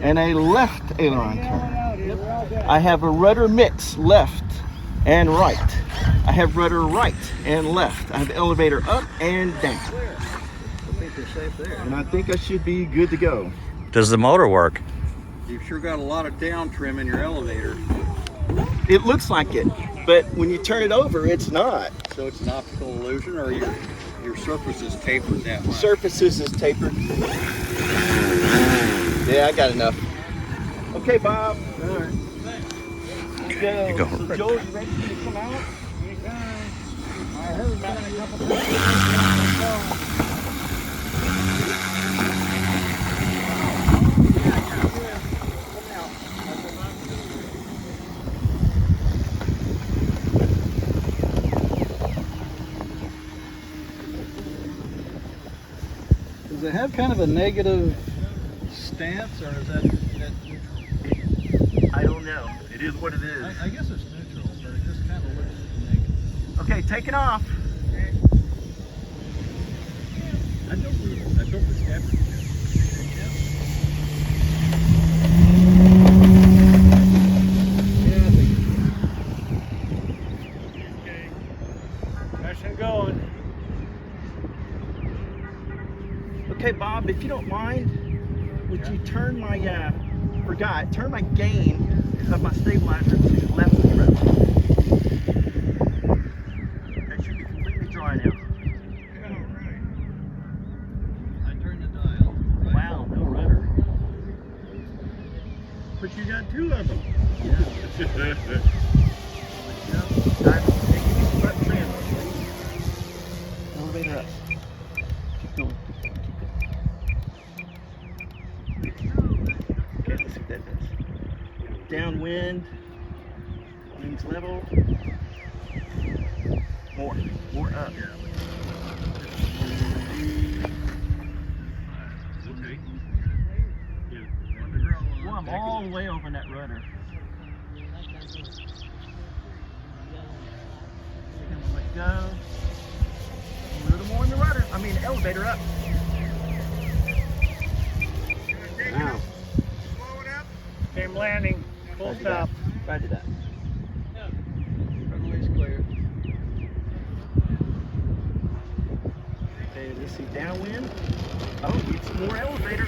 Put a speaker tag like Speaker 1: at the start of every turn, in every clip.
Speaker 1: and a left aileron turn. I have a rudder mix, left and right. I have rudder right and left. I have elevator up and down.
Speaker 2: I think you're safe there.
Speaker 1: And I think I should be good to go.
Speaker 3: Does the motor work?
Speaker 2: You've sure got a lot of down trim in your elevator.
Speaker 1: It looks like it, but when you turn it over, it's not.
Speaker 2: So it's an optical illusion, or your surface is tapered that much?
Speaker 1: Surfaces is tapered. Yeah, I got enough. Okay, Bob.
Speaker 2: All right.
Speaker 3: You go.
Speaker 1: So Joel, you ready to come out?
Speaker 2: I heard about it a couple times. Does it have kind of a negative stance, or is that neutral?
Speaker 1: I don't know. It is what it is.
Speaker 2: I guess it's neutral, but it just kind of looks negative.
Speaker 1: Okay, taking off.
Speaker 2: I don't have it. Going.
Speaker 1: Okay, Bob, if you don't mind, would you turn my, turn my gain of my stabilizer to left and right? That should be completely dry now.
Speaker 2: Yeah, right. I turned the dial. Right.
Speaker 1: Wow, no rudder.
Speaker 2: But you got two of them.
Speaker 1: Yeah. Elevator up. Keep going. Okay, let's see what that does. Downwind. Wings level. More up.
Speaker 2: Okay.
Speaker 1: Well, I'm all the way over that rudder. Let go. A little more in the rudder. I mean, elevator up.
Speaker 2: Now. Okay, I'm landing. Full stop.
Speaker 1: Roger that.
Speaker 2: Runway's clear.
Speaker 1: Okay, let's see, downwind. Oh, need some more elevator.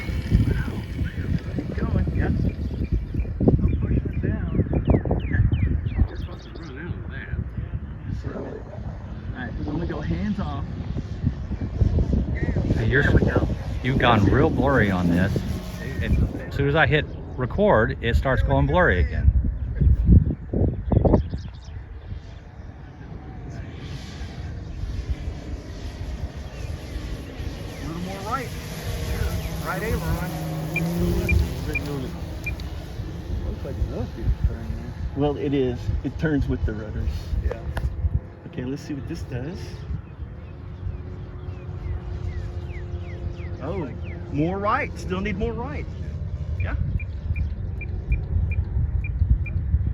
Speaker 1: Keep going, yeah.
Speaker 2: I'm pushing it down. You're supposed to run out of that.
Speaker 1: So, all right, I'm gonna go hands off.
Speaker 3: Hey,
Speaker 1: There we go.
Speaker 3: You've gone real blurry on this. And as soon as I hit record, it starts going blurry again.
Speaker 1: A little more right. Right aileron.
Speaker 2: Looks like enough you can turn there.
Speaker 1: Well, it is. It turns with the rudders.
Speaker 2: Yeah.
Speaker 1: Okay, let's see what this does. Oh, more right. Still need more right. Yeah.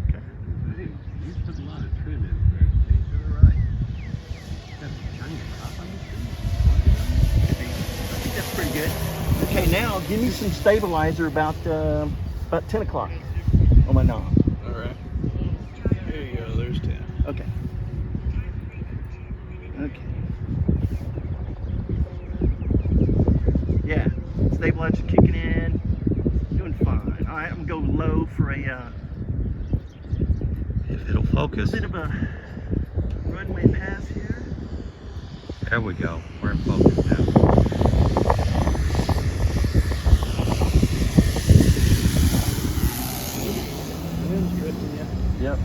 Speaker 1: Okay.
Speaker 2: Hey, you put a lot of trim in there. You're right. That's a giant top on this thing.
Speaker 1: I think that's pretty good. Okay, now give me some stabilizer about 10 o'clock on my knob.
Speaker 2: All right. There you go. There's 10.
Speaker 1: Okay. Okay. Yeah, stabilizer kicking in. Doing fine. All right, I'm gonna go low for a
Speaker 3: If it'll focus.
Speaker 1: bit of a runway pass here.
Speaker 3: There we go. We're in focus now.
Speaker 2: Wind's drifting you.
Speaker 1: Yep.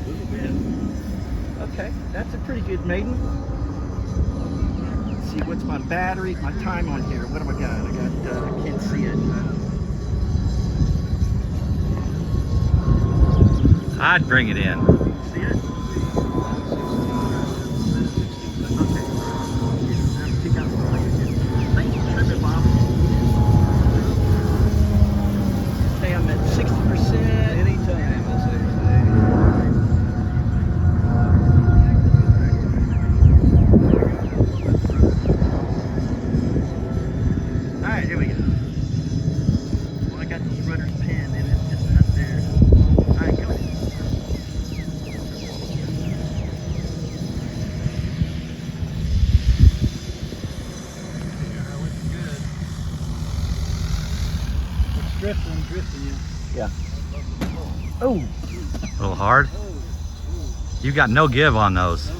Speaker 2: Little bit.
Speaker 1: Okay, that's a pretty good maiden. Let's see, what's my battery, my time on here? What have I got? I got, I can't see it.
Speaker 3: I'd bring it in.
Speaker 1: See it? Okay. Yeah, pick out the light. Thanks for trimming, Bob. Okay, I'm at 60%.
Speaker 2: Anytime, I'll say.
Speaker 1: All right, here we go. Well, I got these rudder's pinned and it's just up there. Alright, come on.
Speaker 2: Drifting, yeah.
Speaker 1: Yeah. Oh.
Speaker 3: A little hard. You got no give on those.